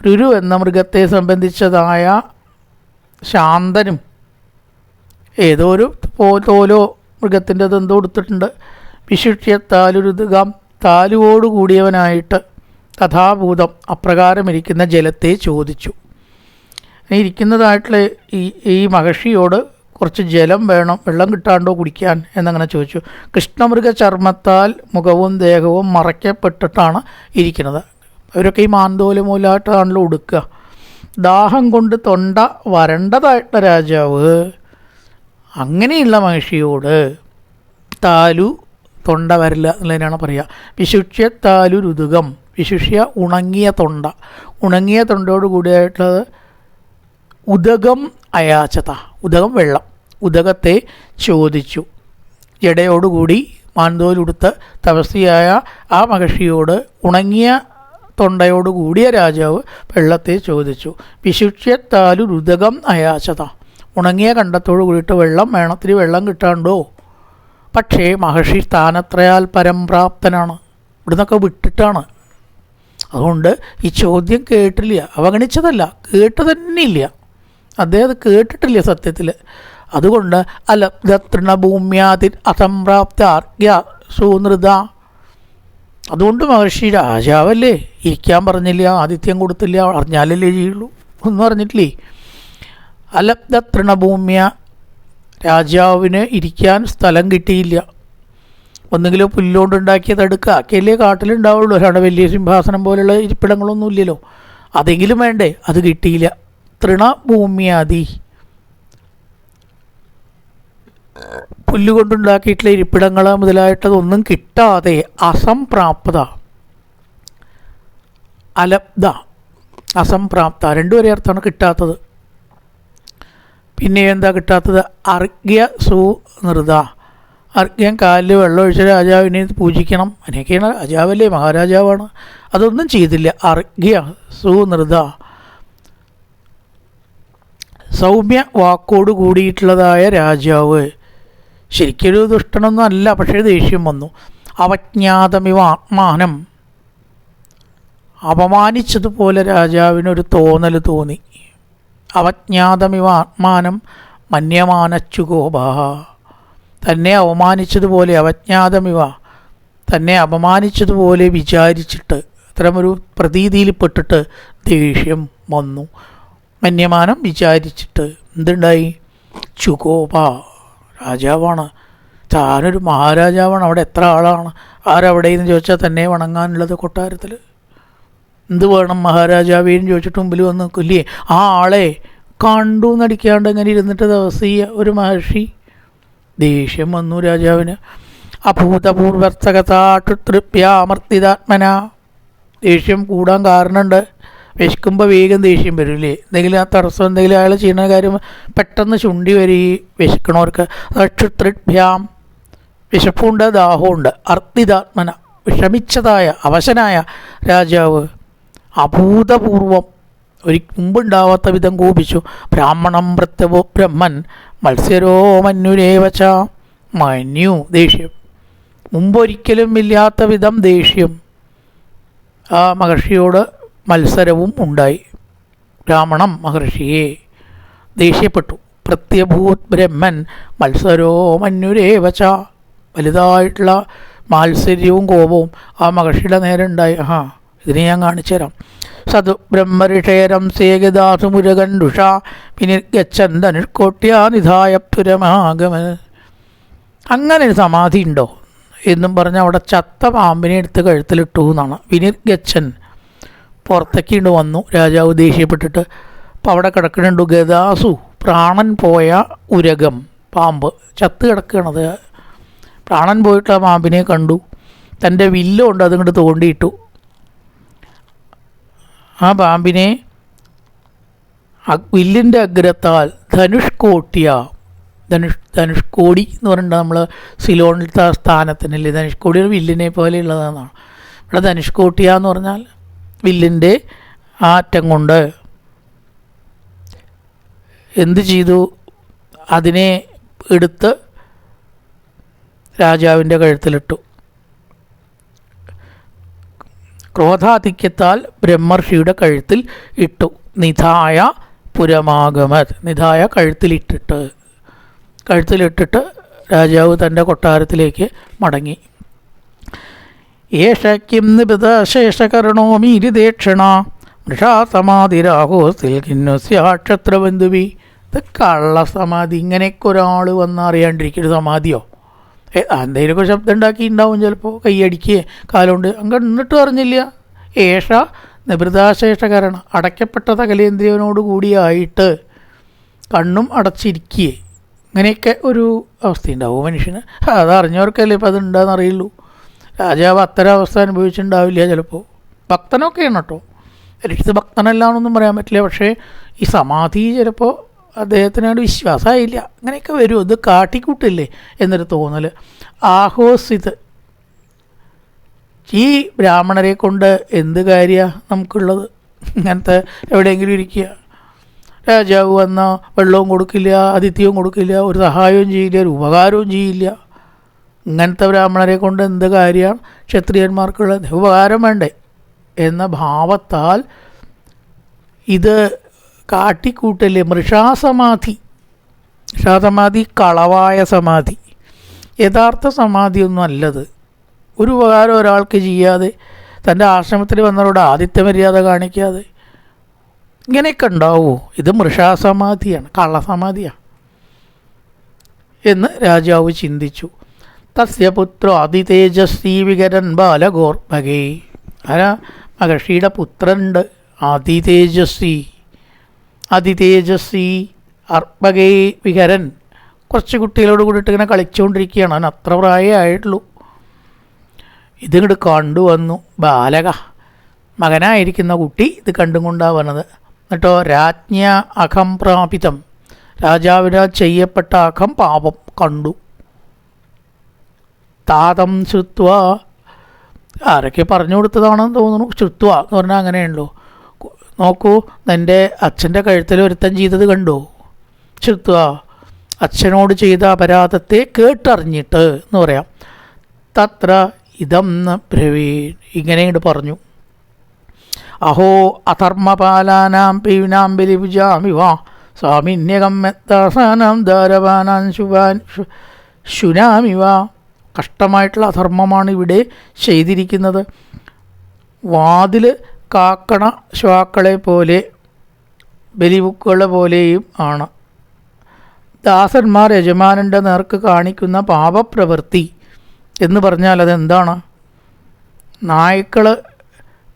രുരു എന്ന മൃഗത്തെ സംബന്ധിച്ചതായ ശാന്തനും ഏതോ ഒരു തോലോ മൃഗത്തിൻ്റെ എന്തോ കൊടുത്തിട്ടുണ്ട്. വിശിഷ്യത്താലുരുതുകം, താലുവോടുകൂടിയവനായിട്ട് തഥാഭൂതം അപ്രകാരം ഇരിക്കുന്ന ജലത്തെ ചോദിച്ചു. ഇരിക്കുന്നതായിട്ടുള്ള ഈ മഹർഷിയോട് കുറച്ച് ജലം വേണം, വെള്ളം കിട്ടാണ്ടോ കുടിക്കാൻ എന്നങ്ങനെ ചോദിച്ചു. കൃഷ്ണമൃഗ ചർമ്മത്താൽ മുഖവും ദേഹവും മറയ്ക്കപ്പെട്ടിട്ടാണ് ഇരിക്കുന്നത്. അവരൊക്കെ ഈ മാന്തോല മൂലമായിട്ടാണല്ലോ ഉടുക്കുക. ദാഹം കൊണ്ട് തൊണ്ട വരണ്ടതായിട്ടുള്ള രാജാവ് അങ്ങനെയുള്ള മഹർഷിയോട് താലു, തൊണ്ട വരില്ല എന്നുള്ളതിനാണ് പറയുക. വിശുഷ്യ താലു രുതുകം, വിശുഷ്യ ഉണങ്ങിയ തൊണ്ട, ഉണങ്ങിയ തൊണ്ടയോട് കൂടിയായിട്ടുള്ളത് ഉദകം അയാചത, ഉദകം വെള്ളം, ഉദകത്തെ ചോദിച്ചു. ജടയോടുകൂടി മാന്തോലുടുത്ത് തപസ്വിയായ ആ മഹർഷിയോട് ഉണങ്ങിയ തൊണ്ടയോടുകൂടിയ രാജാവ് വെള്ളത്തെ ചോദിച്ചു. വിശുഷ്യത്താലു രുദകം അയാചത, ഉണങ്ങിയ കണ്ടത്തോട് കൂടിയിട്ട് വെള്ളം വേണം, ഇത്തിരി വെള്ളം കിട്ടാണ്ടോ? പക്ഷേ മഹർഷി സ്ഥാനത്രയാൽ പരംപ്രാപ്തനാണ്, ഇവിടുന്നൊക്കെ വിട്ടിട്ടാണ്. അതുകൊണ്ട് ഈ ചോദ്യം കേട്ടില്ല, അവഗണിച്ചതല്ല, കേട്ട് തന്നെ ഇല്ല. അദ്ദേഹം അത് കേട്ടിട്ടില്ല സത്യത്തിൽ. അതുകൊണ്ട് അലബ്ധ തൃണഭൂമ്യാതി അസംപ്രാപ്താർഗ്യ സൂനൃത. അതുകൊണ്ട് മഹർഷി രാജാവല്ലേ, ഇരിക്കാൻ പറഞ്ഞില്ല, ആതിഥ്യം കൊടുത്തില്ല, അറിഞ്ഞാലല്ലേ ചെയ്യുള്ളൂ, ഒന്നും അറിഞ്ഞിട്ടില്ലേ. അലബ്ധ തൃണഭൂമ്യ, രാജാവിന് ഇരിക്കാൻ സ്ഥലം കിട്ടിയില്ല. ഒന്നുകിലും പുല്ലുകൊണ്ടുണ്ടാക്കിയത് എടുക്കുക, ആക്കിയല്ലേ കാട്ടിലുണ്ടാവുള്ളൂ, അവിടെ വലിയ സിംഹാസനം പോലെയുള്ള ഇരിപ്പിടങ്ങളൊന്നും ഇല്ലല്ലോ. അതെങ്കിലും വേണ്ടേ, അത് കിട്ടിയില്ല. തൃണഭൂമ്യാദി, പുല്ലുകൊണ്ടുണ്ടാക്കിയിട്ടുള്ള ഇരിപ്പിടങ്ങൾ മുതലായിട്ടതൊന്നും കിട്ടാതെ അസംപ്രാപ്ത, അലബ്ധ, അസംപ്രാപ്ത, രണ്ടും ഒരേ അർത്ഥമാണ്, കിട്ടാത്തത്. പിന്നെ എന്താ കിട്ടാത്തത്? അർഘ്യ സുനൃത, അർഘ്യം, കാലിൽ വെള്ളം ഒഴിച്ച രാജാവിനെ പൂജിക്കണം, അതിനൊക്കെയാണ്, രാജാവല്ലേ, മഹാരാജാവാണ്, അതൊന്നും ചെയ്തില്ല. അർഘ്യ സുനൃത, സൗമ്യ വാക്കോട് കൂടിയിട്ടുള്ളതായ രാജാവ്, ശരിക്കൊരു ദുഷ്ടനൊന്നും അല്ല, പക്ഷേ ദേഷ്യം വന്നു. അവജ്ഞാതമിവ ആത്മാനം, അപമാനിച്ചതുപോലെ രാജാവിനൊരു തോന്നൽ തോന്നി. അവജ്ഞാതമിവ ആത്മാനം മന്യമാനച്ചുകോപ, തന്നെ അവമാനിച്ചതുപോലെ, അവജ്ഞാതമിവ, തന്നെ അപമാനിച്ചതുപോലെ വിചാരിച്ചിട്ട്, അത്തരമൊരു പ്രതീതിയിൽപ്പെട്ടിട്ട് ദേഷ്യം വന്നു. മന്യമാനം വിചാരിച്ചിട്ട് എന്തുണ്ടായി? ചുകോപ, രാജാവാണ്, താനൊരു മഹാരാജാവാണ്, അവിടെ എത്ര ആളാണ്, ആരവിടെയെന്ന് ചോദിച്ചാൽ തന്നെ വണങ്ങാനുള്ളത് കൊട്ടാരത്തിൽ. എന്ത് വേണം മഹാരാജാവേന്ന് ചോദിച്ചിട്ട് മുമ്പിൽ വന്ന് നിൽക്കില്ലേ, ആ ആളെ കണ്ടു നടിക്കാണ്ട് ഇങ്ങനെ ഇരുന്നിട്ട് ദിവസീയ ഒരു മഹർഷി. ദേഷ്യം വന്നു രാജാവിന്. അഭൂതപൂർവസകതാട്ടുതൃപ്യാമർത്തിതാത്മന, ദേഷ്യം കൂടാൻ കാരണമുണ്ട്. വിശക്കുമ്പോൾ വേഗം ദേഷ്യം വരില്ലേ, എന്തെങ്കിലും ആ തടസ്സം, എന്തെങ്കിലും അയാൾ ചെയ്യുന്ന കാര്യം പെട്ടെന്ന് ചുണ്ടി വരി വിശക്കണവർക്ക്. അക്ഷുതൃഭ്യാം, വിശപ്പുണ്ട്, ദാഹമുണ്ട്. അർത്തിതാത്മന, വിഷമിച്ചതായ അവശനായ രാജാവ് അഭൂതപൂർവം, മുമ്പുണ്ടാവാത്ത വിധം കോപിച്ചു. ബ്രാഹ്മണം പ്രത്യവോ ബ്രഹ്മൻ മത്സ്യരോ മന്യുരേവച്ച, മന്യു ദേഷ്യം, മുമ്പൊരിക്കലും ഇല്ലാത്ത വിധം ദേഷ്യം. ആ മഹർഷിയോട് മത്സരവും ഉണ്ടായി. ബ്രാഹ്മണം മഹർഷിയെ ദേഷ്യപ്പെട്ടു. പ്രത്യഭൂത് ബ്രഹ്മൻ മത്സരോ മന്യുരേവച്ച, വലുതായിട്ടുള്ള മാത്സര്യവും കോപവും ആ മഹർഷിയുടെ നേരെ ഉണ്ടായി. ഇതിനെ ഞാൻ കാണിച്ചു തരാം. സതു ബ്രഹ്മഋഷേരം സേകദാസുമുരകണ്ഡുഷ വിനിർഗച്ഛന്തനുഷ്കോട്ട്യാ നിധായ പുരമാഗമ. അങ്ങനെ ഒരു സമാധി ഉണ്ടോ എന്നും പറഞ്ഞ് അവിടെ ചത്ത പാമ്പിനെ എടുത്ത് കഴുത്തിലിട്ടു എന്നാണ്. വിനിർഗച്ഛൻ, പുറത്തേക്ക് വന്നു രാജാവ് ദേഷ്യപ്പെട്ടിട്ട്. അപ്പോൾ അവിടെ കിടക്കുന്നുണ്ട് ഗദാസു, പ്രാണൻ പോയ ഉരകം, പാമ്പ് ചത്ത് കിടക്കണത്. പ്രാണൻ പോയിട്ട് ആ പാമ്പിനെ കണ്ടു. തൻ്റെ വില്ലുകൊണ്ട് അതിങ്ങോട്ട് തോണ്ടിയിട്ടു. ആ പാമ്പിനെ വില്ലിൻ്റെ അഗ്രത്താൽ ധനുഷ്കോട്ട്യ, ധനുഷ്കോടി എന്ന് പറഞ്ഞിട്ട് നമ്മൾ സിലോണിലത്തെ സ്ഥാനത്തിനല്ലേ, ധനുഷ്കോടി ഒരു വില്ലിനെ പോലെയുള്ളതാണ്. ഇവിടെ ധനുഷ്കോട്ട്യ എന്ന് പറഞ്ഞാൽ വില്ലിൻ്റെ ആ അറ്റം കൊണ്ട് എന്ത് ചെയ്തു? അതിനെ എടുത്ത് രാജാവിൻ്റെ കഴുത്തിലിട്ടു. ക്രോധാധിക്യത്താൽ ബ്രഹ്മർഷിയുടെ കഴുത്തിൽ ഇട്ടു. നിധായ പുരമാഗമത്, നിധായ കഴുത്തിലിട്ടിട്ട് രാജാവ് തൻ്റെ കൊട്ടാരത്തിലേക്ക് മടങ്ങി. ഏഷക്കിം നിബിതശേഷകരണോമീരിദേക്ഷണ മൃഷാ സമാധിരാഹോസ്തിൽ കിന്നുസ്യാക്ഷത്രബന്ധുവി. ഇത് കള്ളസമാധി. ഇങ്ങനെയൊക്കെ ഒരാൾ വന്നറിയാണ്ടിരിക്കൊരു സമാധിയോ? എന്തെങ്കിലുമൊക്കെ ശബ്ദം ഉണ്ടാക്കിയിട്ടുണ്ടാവും, ചിലപ്പോൾ കൈയടിക്കുകയെ കാലുകൊണ്ട് അങ്ങ് എന്നിട്ട് അറിഞ്ഞില്ല. ഏഷ നിബൃതാശേഷകരണ, അടയ്ക്കപ്പെട്ട സകലേന്ദ്രിയനോട് കൂടിയായിട്ട് കണ്ണും അടച്ചിരിക്കുകയെ, ഇങ്ങനെയൊക്കെ ഒരു അവസ്ഥയുണ്ടാവും മനുഷ്യന്. അതറിഞ്ഞവർക്കല്ലേ ഇപ്പം അതുണ്ടാകുന്ന അറിയുള്ളൂ. രാജാവ് അത്തരം അവസ്ഥ അനുഭവിച്ചിട്ടുണ്ടാവില്ല ചിലപ്പോൾ. ഭക്തനൊക്കെയാണ് കേട്ടോ, രക്ഷിത ഭക്തനല്ലാന്നൊന്നും പറയാൻ പറ്റില്ല. പക്ഷേ ഈ സമാധി ചിലപ്പോൾ അദ്ദേഹത്തിനോട് വിശ്വാസമായില്ല, അങ്ങനെയൊക്കെ വരും. ഇത് കാട്ടിക്കൂട്ടില്ലേ എന്നൊരു തോന്നൽ. ആഹോസിത്, ഈ ബ്രാഹ്മണരെ കൊണ്ട് എന്ത് കാര്യമാണ് നമുക്കുള്ളത്? ഇങ്ങനത്തെ എവിടെയെങ്കിലും ഇരിക്കുക, രാജാവ് വന്നാൽ വെള്ളവും കൊടുക്കില്ല, ആതിഥ്യവും കൊടുക്കില്ല, ഒരു സഹായവും ചെയ്യില്ല, ഒരു ഉപകാരവും ചെയ്യില്ല. ഇങ്ങനത്തെ ബ്രാഹ്മണരെ കൊണ്ട് എന്ത് കാര്യമാണ് ക്ഷത്രിയന്മാർക്കുള്ളത്? ഉപകാരം വേണ്ടേ എന്ന ഭാവത്താൽ ഇത് കാട്ടിക്കൂട്ടല്, മൃഷാസമാധി. മൃഷാസമാധി കളവായ സമാധി, യഥാർത്ഥ സമാധിയൊന്നും അല്ലത്. ഒരു ഉപകാരം ഒരാൾക്ക് ചെയ്യാതെ, തൻ്റെ ആശ്രമത്തിൽ വന്നവരോട് ആദിത്യ മര്യാദ കാണിക്കാതെ ഇങ്ങനെയൊക്കെ ഉണ്ടാവുമോ? ഇത് മൃഷാസമാധിയാണ്, കള്ളസമാധിയാണ് എന്ന് രാജാവ് ചിന്തിച്ചു. തസ്യ പുത്രോ അതിതേജസ്വി വികരൻ ബാലഗോർഭകേ. ആരാ? മഹർഷിയുടെ പുത്രനുണ്ട്, അതിതേജസ്വി അർഭകേ വികരൻ. കുറച്ച് കുട്ടികളോട് കൂടിയിട്ട് ഇങ്ങനെ കളിച്ചുകൊണ്ടിരിക്കുകയാണ്. അവൻ അത്ര പ്രായമായിട്ടുള്ളൂ. ഇതിങ്ങോട്ട് കണ്ടുവന്നു ബാലക, മകനായിരിക്കുന്ന കുട്ടി ഇത് കണ്ടും കൊണ്ടാണ് വന്നത്. എന്നിട്ടോ രാജ്ഞ അഖം പ്രാപിതം, രാജാവിനാൽ ചെയ്യപ്പെട്ട അഖം പാപം കണ്ടു. താതം ശ്രുത്വ, ആരൊക്കെ പറഞ്ഞു കൊടുത്തതാണെന്ന് തോന്നുന്നു. ശ്രുത്വ എന്ന് പറഞ്ഞാൽ അങ്ങനെയുണ്ടല്ലോ. നോക്കൂ, നിൻ്റെ അച്ഛൻ്റെ കഴുത്തിൽ ഒരുത്തൻ ചെയ്തത് കണ്ടോ? ശ്രുത്വ, അച്ഛനോട് ചെയ്ത അപരാധത്തെ കേട്ടറിഞ്ഞിട്ട് എന്ന് പറയാം. തത്ര ഇതം ബ്രവീൻ, ഇങ്ങനെയുണ്ട് പറഞ്ഞു. അഹോ അധർമ്മപാലാനാം പീനാം ബലിഭുജാമിവ സ്വാമിന്യകമ്യത്താസാനാം ധാരവാനാം ശുനാമിവ. കഷ്ടമായിട്ടുള്ള അധർമ്മമാണ് ഇവിടെ ചെയ്തിരിക്കുന്നത്. വാതിൽ കാക്കണ ശ്വാക്കളെ പോലെ, ബലിബുക്കുകളെ പോലെയും ആണ്. ദാസന്മാർ യജമാനൻ്റെ നേർക്ക് കാണിക്കുന്ന പാപപ്രവൃത്തി എന്ന് പറഞ്ഞാൽ അതെന്താണ്? നായ്ക്കൾ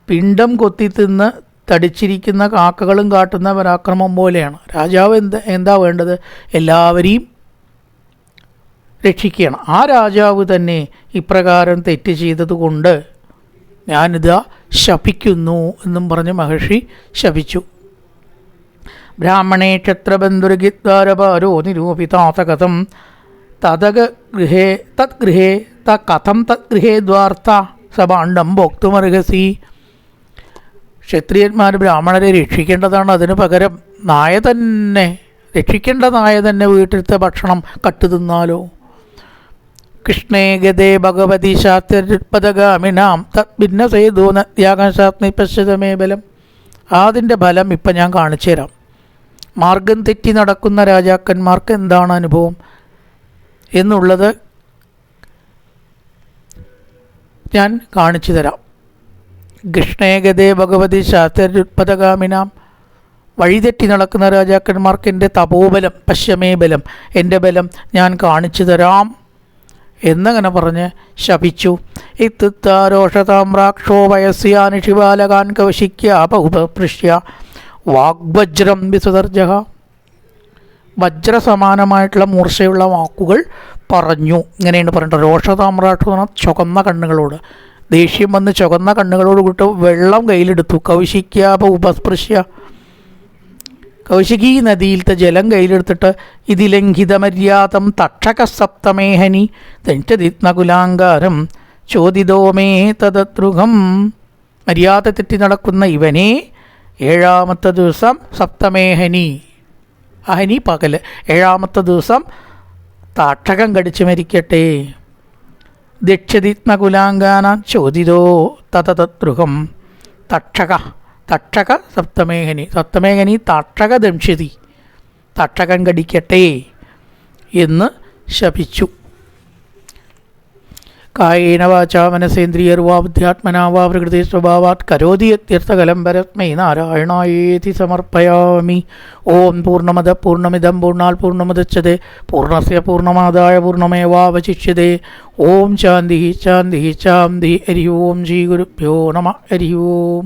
പിണ്ടം കൊത്തിത്തിന്ന് തടിച്ചിരിക്കുന്ന കാക്കകളും കാട്ടുന്ന പരാക്രമം പോലെയാണ്. രാജാവ് എന്താ വേണ്ടത്? എല്ലാവരെയും രക്ഷിക്കണം. ആ രാജാവ് തന്നെ ഇപ്രകാരം തെറ്റ് ചെയ്തതുകൊണ്ട് ഞാനിതാ ശപിക്കുന്നു എന്നും പറഞ്ഞ് മഹർഷി ശപിച്ചു. ബ്രാഹ്മണേ ക്ഷത്രബന്ധുരഗിദ്വാരപാരോ നിരൂപിതാതകഥം തദ്ഗൃഹേ കഥം തദ്ഗൃഹേ ദ്വാർത്ഥ സഭാണ്ഡം ഭോക്തുമർഹസി. ക്ഷത്രിയന്മാർ ബ്രാഹ്മണരെ രക്ഷിക്കേണ്ടതാണ്. അതിനു പകരം നായ തന്നെ, രക്ഷിക്കേണ്ട നായ തന്നെ വീട്ടിലത്തെ ഭക്ഷണം കട്ടുതിന്നാലോ? കൃഷ്ണേ ഗതേ ഭഗവതി ശാസ്ത്രപദഗാമിനാം തദ്ഭിന്നസേതോ നത്യാഗശാസ്നി പശ്യതമേ ബലം. അതിൻ്റെ ഫലം ഇപ്പം ഞാൻ കാണിച്ചു തരാം. മാർഗം തെറ്റി നടക്കുന്ന രാജാക്കന്മാർക്ക് എന്താണ് അനുഭവം എന്നുള്ളത് ഞാൻ കാണിച്ചു തരാം. കൃഷ്ണേ ഗതേ ഭഗവതി ശാസ്ത്രപദഗാമിനാം, വഴിതെറ്റി നടക്കുന്ന രാജാക്കന്മാർക്ക് എൻ്റെ തപോബലം, പശ്യമേ ബലം, എൻ്റെ ബലം ഞാൻ കാണിച്ചു തരാം എന്നങ്ങനെ പറഞ്ഞ് ശപിച്ചു. ഇത്താരോഷതാമ്രാക്ഷോ വയസ്യാനി ശിവാലകാൻ കൗശിക്യാപുപൃഷ്യ വാഗ്വജ്രം വിസുതർജഹ. വജ്രസമാനമായിട്ടുള്ള മൂർച്ചയുള്ള വാക്കുകൾ പറഞ്ഞു. ഇങ്ങനെയാണ് പറഞ്ഞിട്ട്. രോഷതാമ്രാക്ഷ എന്ന് പറഞ്ഞാൽ ചുവന്ന കണ്ണുകളോട്, ദേഷ്യം വന്ന് ചുവന്ന കണ്ണുകളോട് കൂട്ട് വെള്ളം കയ്യിലെടുത്തു. കൗശിക്യാപുപസ്പൃശ്യ, കൗശികി നദിയിലത്തെ ജലം കയ്യിലെടുത്തിട്ട് ഇതിലംഘിതമര്യാദം തക്ഷകസപ്തമേഹനി തെഞ്ചതിത്നകുലാങ്കാരം ചോദിതോമേ തദദ്രുഹം. മര്യാദ തെറ്റി നടക്കുന്ന ഇവനെ 7ാമത്തെ ദിവസം സപ്തമേഹനി, അഹനി പകല്, 7ാമത്തെ ദിവസം തക്ഷകം കടിച്ച് മരിക്കട്ടെ. ദക്ഷതിത്നകുലാങ്കാന ചോദിതോ തതദ്രുഹം. തക്ഷക സപ്തമേഹനി, സപ്തമേഹനി തക്ഷക ദംശതി, തക്ഷകൻ കടിക്കട്ടെ എന്ന് ശപിച്ചു. കായേന വാചാ മനസേന്ദ്രിയർവാ ബുദ്ധ്യാത്മനാ വാ പ്രകൃതി സ്വഭാവാത് കരോതി യത്യർത്ഥകലം പരസ്മൈ നാരായണായേതി സമർപ്പയാമി. ഓം പൂർണ്ണമദ പൂർണ്ണമിദം പൂർണ്ണാൽ പൂർണ്ണമുദച്യതേ പൂർണ്ണസ്യ പൂർണ്ണമാദായ പൂർണ്ണമേവാവശിഷ്യതേ. ഓം ശാന്തി ശാന്തി ശാന്തി. ഹരി ഓം ശ്രീ ഗുരുഭ്യോ നമഃ. ഹരി ഓം.